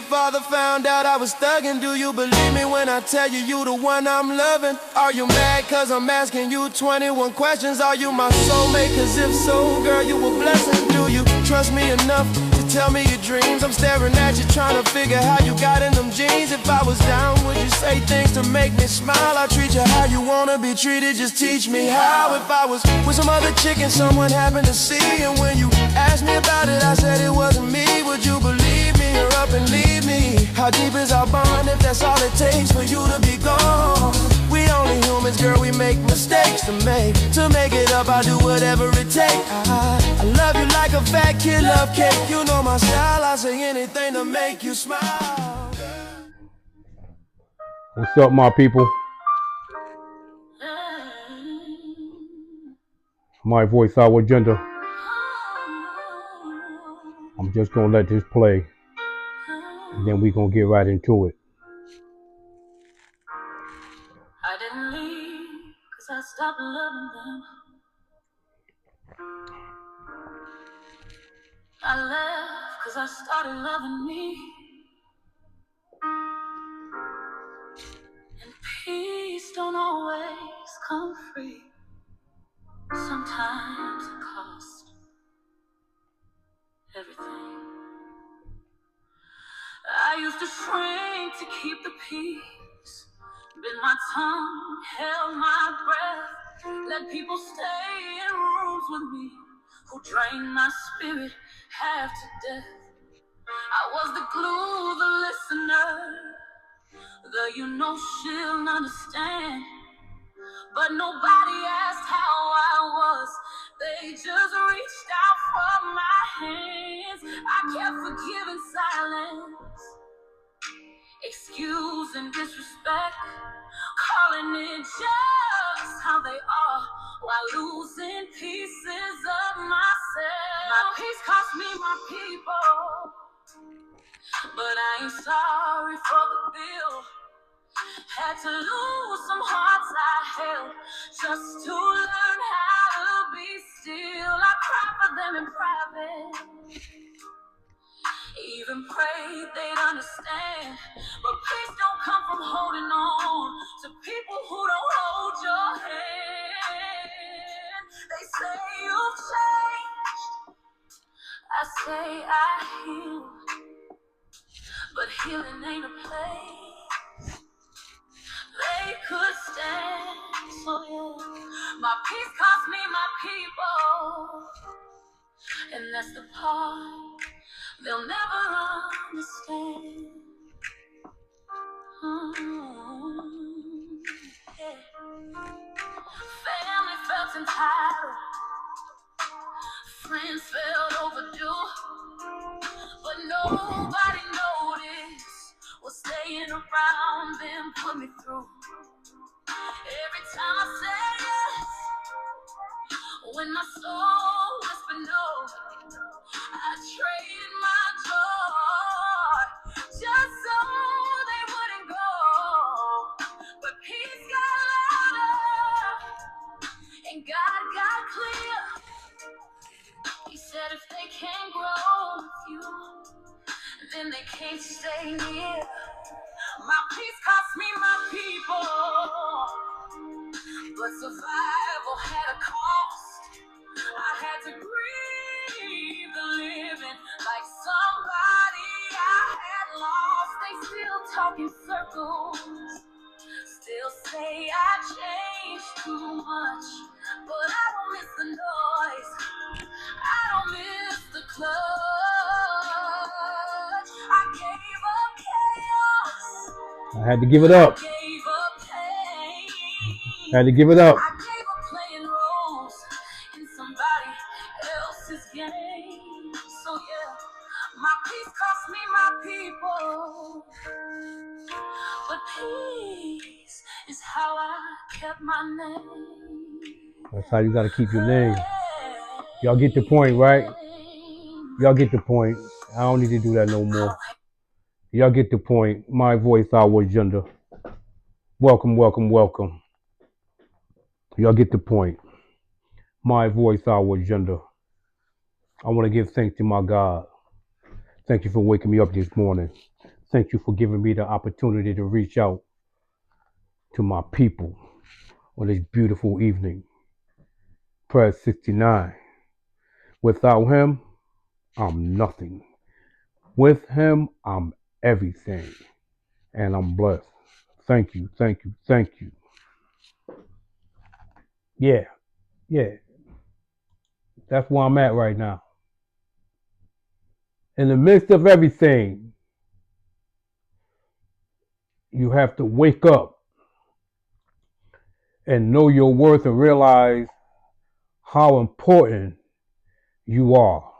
father found out I was thugging, do you believe me when I tell you you the one I'm loving? Are you mad cause I'm asking you 21 questions? Are you my soulmate? Cause if so, girl, you a blessing. Do you trust me enough to tell me your dreams? I'm staring at you trying to figure how you got in them jeans. If I was down, would you say things to make me smile? I treat you how you wanna be treated, just teach me how. If I was with some other chick and someone happened to see, and when you asked me about it, I said it wasn't me, would you believe me or up and leave me? How deep is our bond if that's all it takes for you to be gone? We only humans, girl, we make mistakes to make it up, I do whatever it takes. I love you like a fat kid love cake. You know my style, I say anything to make you smile. What's up, my people? My voice, our gender. I'm just gonna let this play, and then we gonna get right into it. I didn't leave cause I stopped loving them. I left cause I started loving me. And peace don't always come free. Sometimes it costs everything. I used to shrink to keep the peace. Bit my tongue, held my breath. Let people stay in rooms with me who drained my spirit half to death. I was the glue, the listener, the you know she'll understand. But nobody asked how I was. They just reached out for my hands. I kept forgiving silence, excuse and disrespect, calling it just how they are, while losing pieces of myself. My peace cost me my people, but I ain't sorry for the bill. Had to lose some hearts I held just to learn how to be still. I cried for them in private, even prayed they'd understand. But peace don't come from holding on to people who don't hold your hand. They say you've changed, I say I healed, but healing ain't a place they could stand. So yeah, my peace cost me my people, and that's the part they'll never understand. Yeah. Family felt entitled, friends felt overdue, but nobody noticed what staying around them put me through. Every time I say yes, when my soul whispered no, I traded my joy just so they wouldn't go. But peace got louder and God got clear. He said if they can't grow with you, then they can't stay near. My peace cost me my people, but survival had a cost. I had to grieve the living like somebody I had lost. They still talk in circles, still say I changed too much, but I don't miss the noise, I don't miss the clutch. I gave up chaos, I had to give it up. I gave up pain, I had to give it up. I gave up playing roles in somebody else's game. So yeah, my peace cost me my people, but peace is how I kept my name. That's how you gotta keep your name. Y'all get the point, right? Y'all get the point. I don't need to do that no more. Y'all get the point. My voice, our gender. Welcome, welcome, welcome. Y'all get the point. My voice, our gender. I want to give thanks to my God. Thank you for waking me up this morning. Thank you for giving me the opportunity to reach out to my people on this beautiful evening. Press 69. Without him, I'm nothing. With him, I'm everything. And I'm blessed. Thank you, thank you, thank you. Yeah, yeah. That's where I'm at right now. In the midst of everything, you have to wake up and know your worth and realize how important you are.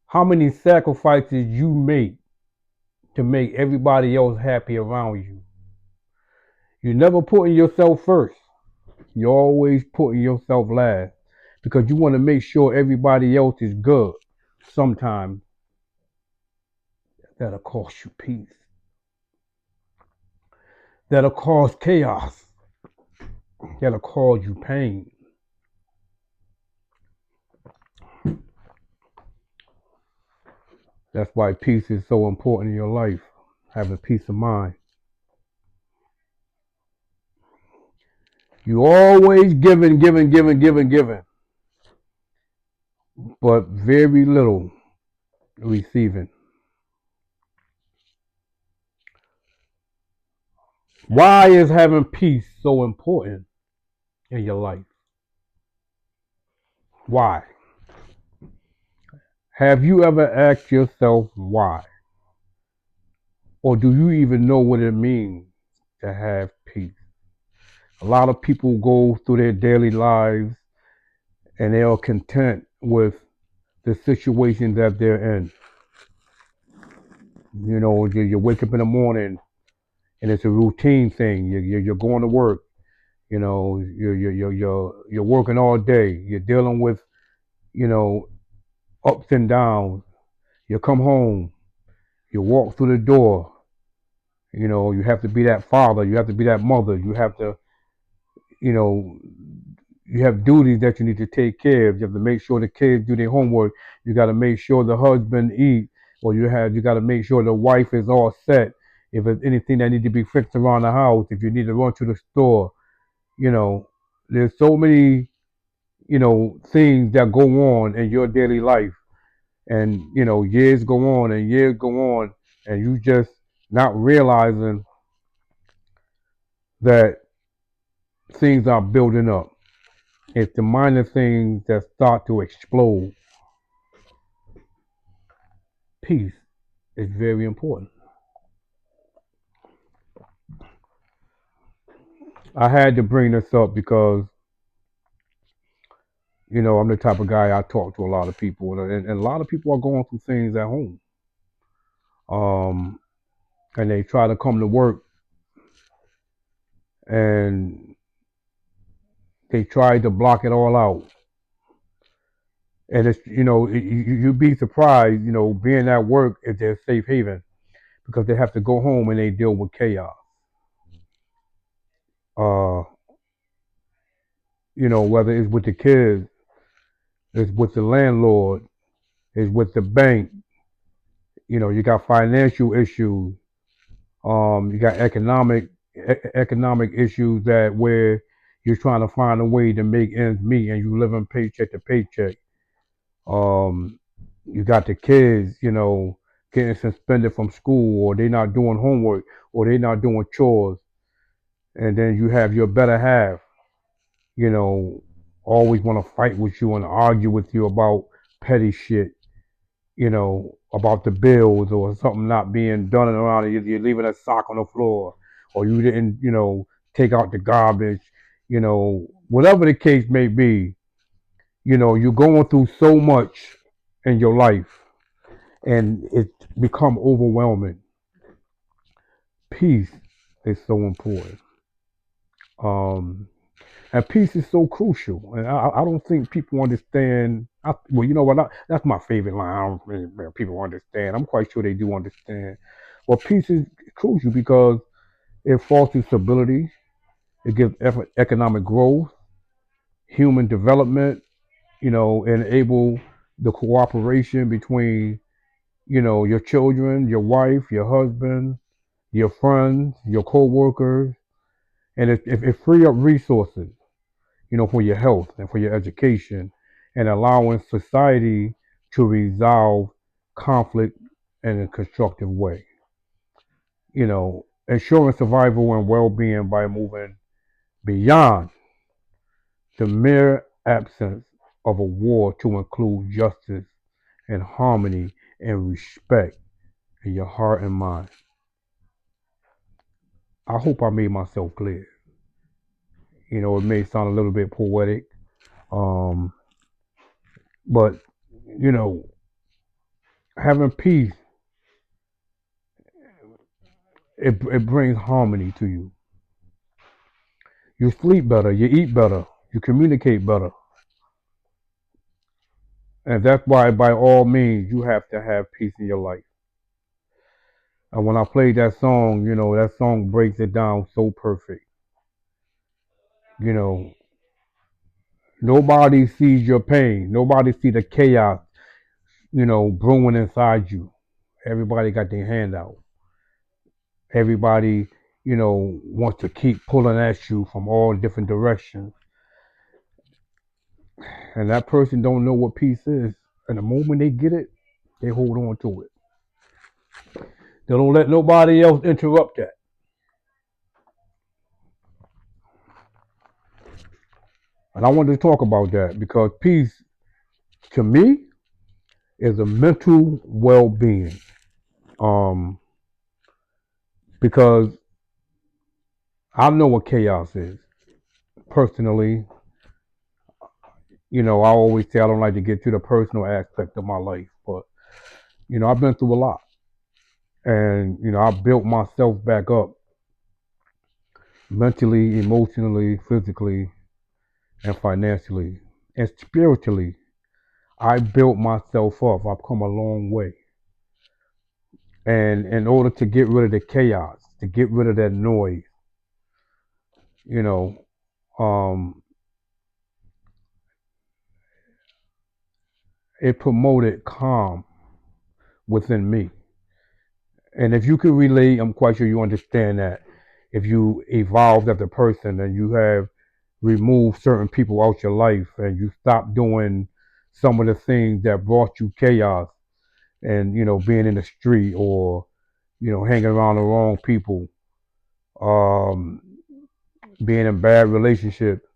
How many sacrifices you make to make everybody else happy around you. You're never putting yourself first. You're always putting yourself last because you want to make sure everybody else is good. Sometimes that'll cost you peace. That'll cause chaos. That'll cause you pain. That's why peace is so important in your life. Having peace of mind. You always giving, but very little receiving. Why is having peace so important in your life? Why? Have you ever asked yourself why? Or do you even know what it means to have peace? A lot of people go through their daily lives and they are content with the situation that they're in. You know, you wake up in the morning and it's a routine thing. You're going to work. You know, you're working all day. You're dealing with, you know, ups and downs. You come home. You walk through the door. You know, you have to be that father. You have to be that mother. You have to, you know, you have duties that you need to take care of. You have to make sure the kids do their homework. You got to make sure the husband eat, or you got to make sure the wife is all set. If there's anything that need to be fixed around the house, if you need to run to the store, you know, there's so many, you know, things that go on in your daily life, and you know, years go on and years go on, and you just not realizing that things are building up. It's the minor things that start to explode. Peace is very important. I had to bring this up because, you know, I'm the type of guy I talk to a lot of people, and a lot of people are going through things at home. Um, and they try to come to work and they try to block it all out. And it's, you know, you'd be surprised, you know, being at work is their safe haven because they have to go home and they deal with chaos. Uh, you know, whether it's with the kids, it's with the landlord, it's with the bank. You know, you got financial issues. You got economic issues that where you're trying to find a way to make ends meet, and you living paycheck to paycheck. Um, you got the kids, you know, getting suspended from school, or they not doing homework, or they not doing chores, and then you have your better half, you know, always want to fight with you and argue with you about petty shit, you know, about the bills or something not being done around it. You're leaving a sock on the floor, or you didn't, you know, take out the garbage, you know, whatever the case may be, you know, you're going through so much in your life and it's become overwhelming. Peace is so important. Um, and peace is so crucial. And I don't think people understand. Well, you know what? That's my favorite line. I don't think people understand. I'm quite sure they do understand. Well, peace is crucial because it fosters stability. It gives economic growth, human development. You know, enable the cooperation between your children, your wife, your husband, your friends, your co-workers, and it free up resources, for your health and for your education, and allowing society to resolve conflict in a constructive way. Ensuring survival and well-being by moving beyond the mere absence of a war to include justice and harmony and respect in your heart and mind. I hope I made myself clear. It may sound a little bit poetic, um, but you know, having peace, it brings harmony to you. You sleep better, you eat better, you communicate better, and that's why, by all means, you have to have peace in your life. And when I played that song, that song breaks it down so perfect. You know, nobody sees your pain, nobody sees the chaos, brewing inside you. Everybody got their hand out. Everybody, wants to keep pulling at you from all different directions. And that person don't know what peace is. And the moment they get it, they hold on to it. They don't let nobody else interrupt that. And I wanted to talk about that because peace, to me, is a mental well-being. Um, because I know what chaos is. Personally, I always say I don't like to get to the personal aspect of my life, but I've been through a lot. And, I built myself back up mentally, emotionally, physically, and financially. And spiritually, I built myself up. I've come a long way. And in order to get rid of the chaos, to get rid of that noise, you know, um, it promoted calm within me. And if you can relate, I'm quite sure you understand that. If you evolved as a person and you have removed certain people out your life and you stop doing some of the things that brought you chaos and, being in the street or, hanging around the wrong people, um, being in bad relationships,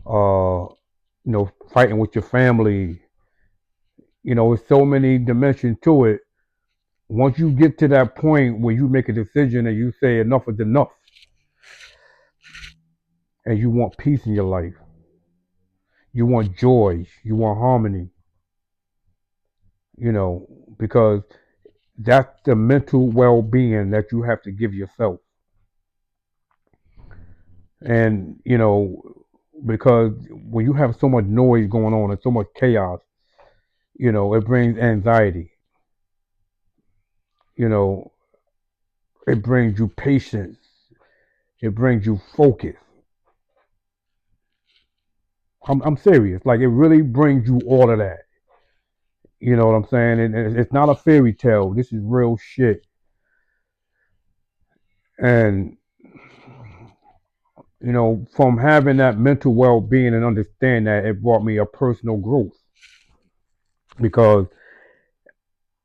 uh, fighting with your family, there's so many dimensions to it. Once you get to that point where you make a decision and you say enough is enough and you want peace in your life, you want joy, you want harmony, because that's the mental well-being that you have to give yourself. And, because when you have so much noise going on and so much chaos, it brings anxiety, you know, it brings you patience, it brings you focus. I'm serious. Like, it really brings you all of that. You know what I'm saying? And it's not a fairy tale. This is real shit. And, from having that mental well-being and understand that, it brought me a personal growth because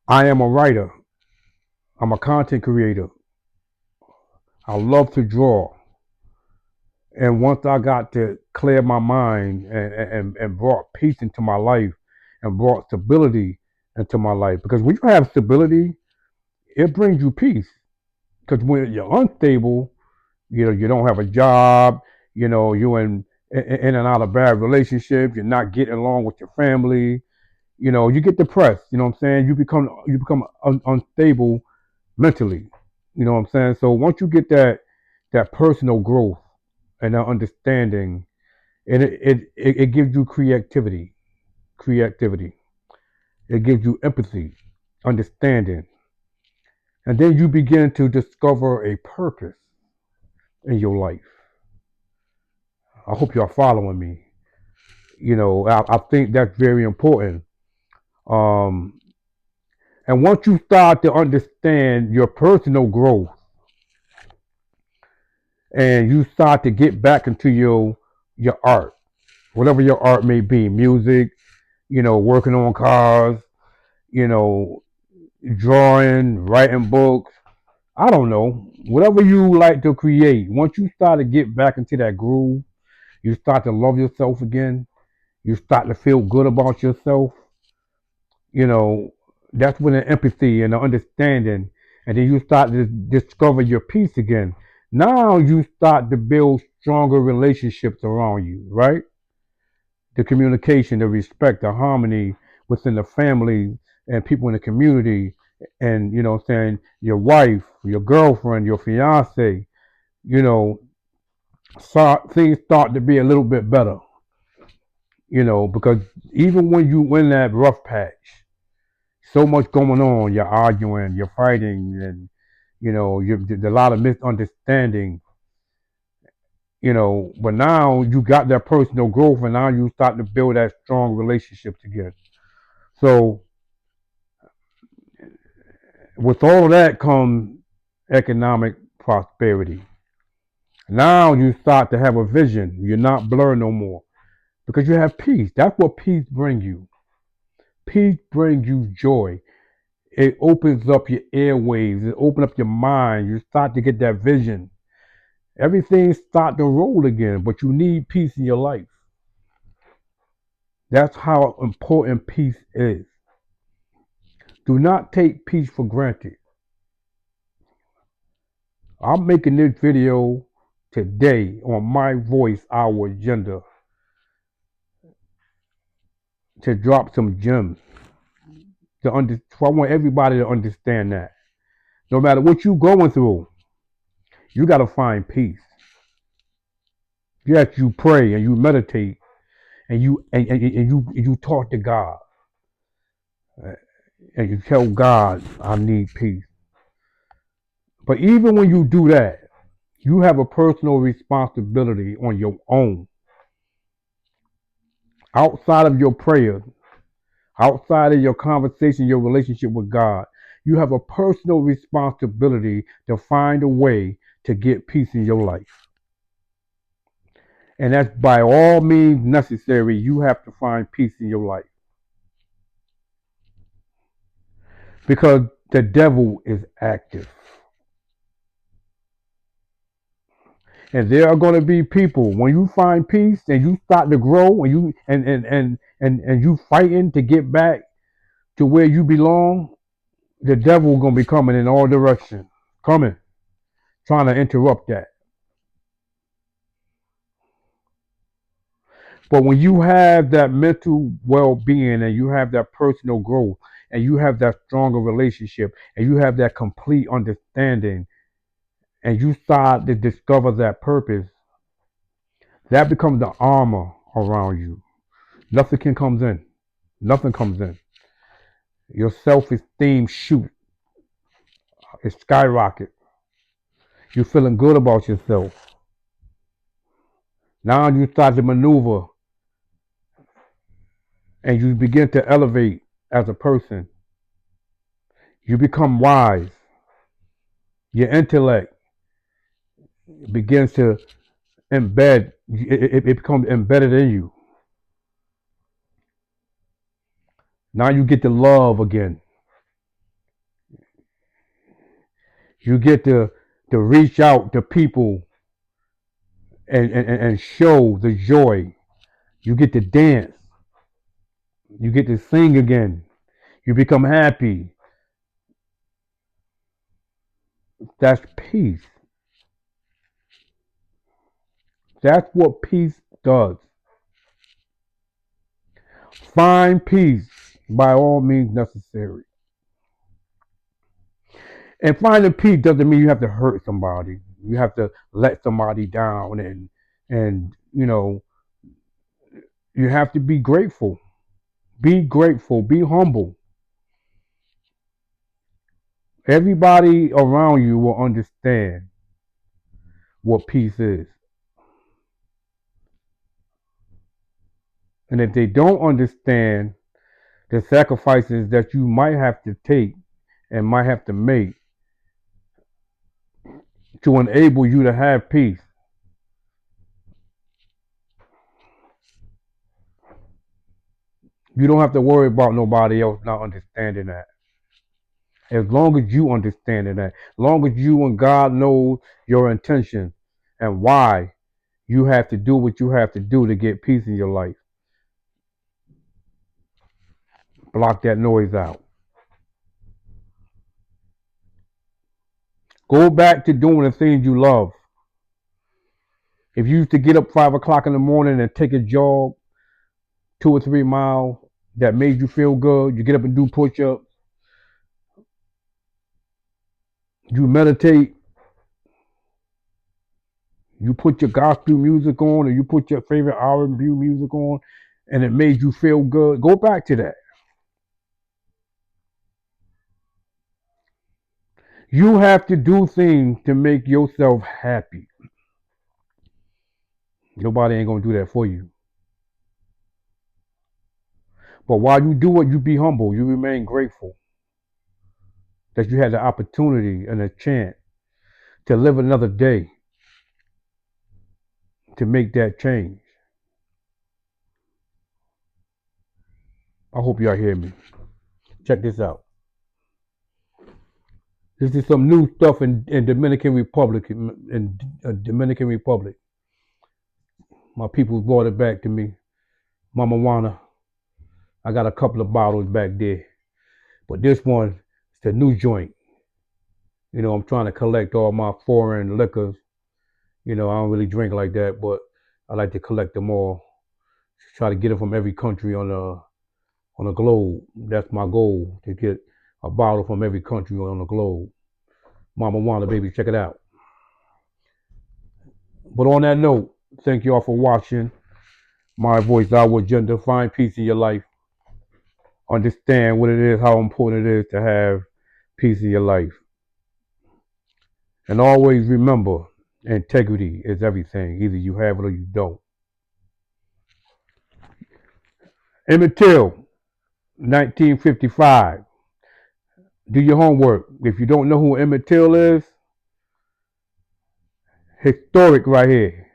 I am a writer. I'm a content creator. I love to draw. And once I got to clear my mind and brought peace into my life and brought stability into my life, because when you have stability, it brings you peace. Because when you're unstable, you don't have a job, you're in and out of bad relationships, you're not getting along with your family, you get depressed, you know what I'm saying? You become unstable mentally, you know what I'm saying? So once you get that personal growth and that understanding, and it gives you creativity. It gives you empathy, understanding, and then you begin to discover a purpose in your life. I hope y'all following me. I think that's very important. Um, And once you start to understand your personal growth and you start to get back into your art, whatever your art may be, music, working on cars, you know, drawing, writing books, I don't know, whatever you like to create, once you start to get back into that groove, you start to love yourself again, you start to feel good about yourself, you know, that's when the empathy and the understanding, and then you start to discover your peace again. Now you start to build stronger relationships around you, right? The communication, the respect, the harmony within the family and people in the community, and what I'm saying, your wife, your girlfriend, your fiance, you know, things start to be a little bit better, because even when you in that rough patch, so much going on, you're arguing, you're fighting, and there's a lot of misunderstanding, but now you got that personal growth, and now you start to build that strong relationship together. So with all of that comes economic prosperity. Now you start to have a vision. You're not blurred no more because you have peace. That's what peace brings you. Peace brings you joy. It opens up your airwaves. It opens up your mind. You start to get that vision. Everything start to roll again, but you need peace in your life. That's how important peace is. Do not take peace for granted. I'm making this video today on My Voice, Our Agenda to drop some gems. So I want everybody to understand that. No matter what you're going through, you got to find peace. Yes, you pray and you meditate and you talk to God and you tell God, I need peace. But even when you do that, you have a personal responsibility on your own. Outside of your prayers, outside of your conversation, your relationship with God, you have a personal responsibility to find a way to get peace in your life. And that's by all means necessary. You have to find peace in your life. Because the devil is active. And there are going to be people when you find peace and you start to grow and you fighting to get back to where you belong, the devil is going to be coming in all directions, coming, trying to interrupt that. But when you have that mental well-being and you have that personal growth and you have that stronger relationship and you have that complete understanding and you start to discover that purpose, that becomes the armor around you. Nothing can comes in. Nothing comes in. Your self-esteem shoots. It skyrockets. You're feeling good about yourself. Now you start to maneuver and you begin to elevate as a person. You become wise. Your intellect begins to embed. It becomes embedded in you. Now you get to love again. You get to reach out to people and show the joy. You get to dance. You get to sing again. You become happy. That's peace. That's what peace does. Find peace by all means necessary. And finding peace doesn't mean you have to hurt somebody. You have to let somebody down and you have to be grateful. Be grateful. Be humble. Everybody around you will understand what peace is. And if they don't understand, The sacrifices that you might have to take and might have to make to enable you to have peace. You don't have to worry about nobody else not understanding that. As long as you understand that, as long as you and God know your intention and why you have to do what you have to do to get peace in your life. Block that noise out. Go back to doing the things you love. If you used to get up 5 o'clock in the morning and take a jog 2 or 3 miles that made you feel good, you get up and do push-ups, you meditate, you put your gospel music on, or you put your favorite R&B music on, and it made you feel good, go back to that. You have to do things to make yourself happy. Nobody ain't gonna do that for you. But while you do it, you be humble. You remain grateful that you had the opportunity and a chance to live another day to make that change. I hope y'all hear me. Check this out. This is some new stuff in Dominican Republic. In Dominican Republic, my people brought it back to me. Mama Juana, I got a couple of bottles back there, but this one is the new joint. You know, I'm trying to collect all my foreign liquors. You know, I don't really drink like that, but I like to collect them all. Try to get them from every country on the globe. That's my goal, to get a bottle from every country on the globe. Mama Juana, baby, check it out. But on that note, thank you all for watching. My voice, our agenda. Find peace in your life. Understand what it is, how important it is to have peace in your life. And always remember, integrity is everything. Either you have it or you don't. Emmett Till, 1955. Do your homework. If you don't know who Emmett Till is, historic right here.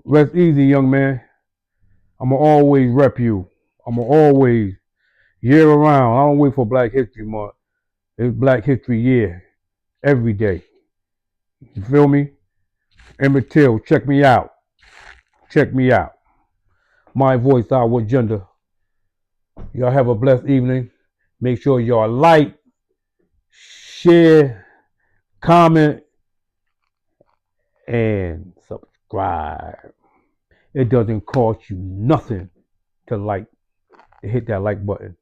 Rest easy, young man. I'm going to always rep you. I'm going to always, year around. I don't wait for Black History Month. It's Black History Year. Every day. You feel me? Emmett Till, check me out. Check me out. My voice, our agenda. Y'all have a blessed evening. Make sure y'all like, share, comment, and subscribe. It doesn't cost you nothing to hit that like button.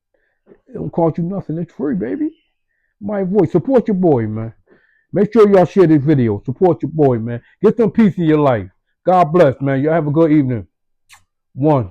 It don't cost you nothing. It's free, baby. My voice. Support your boy, man. Make sure y'all share this video. Support your boy, man. Get some peace in your life. God bless, man. Y'all have a good evening. One.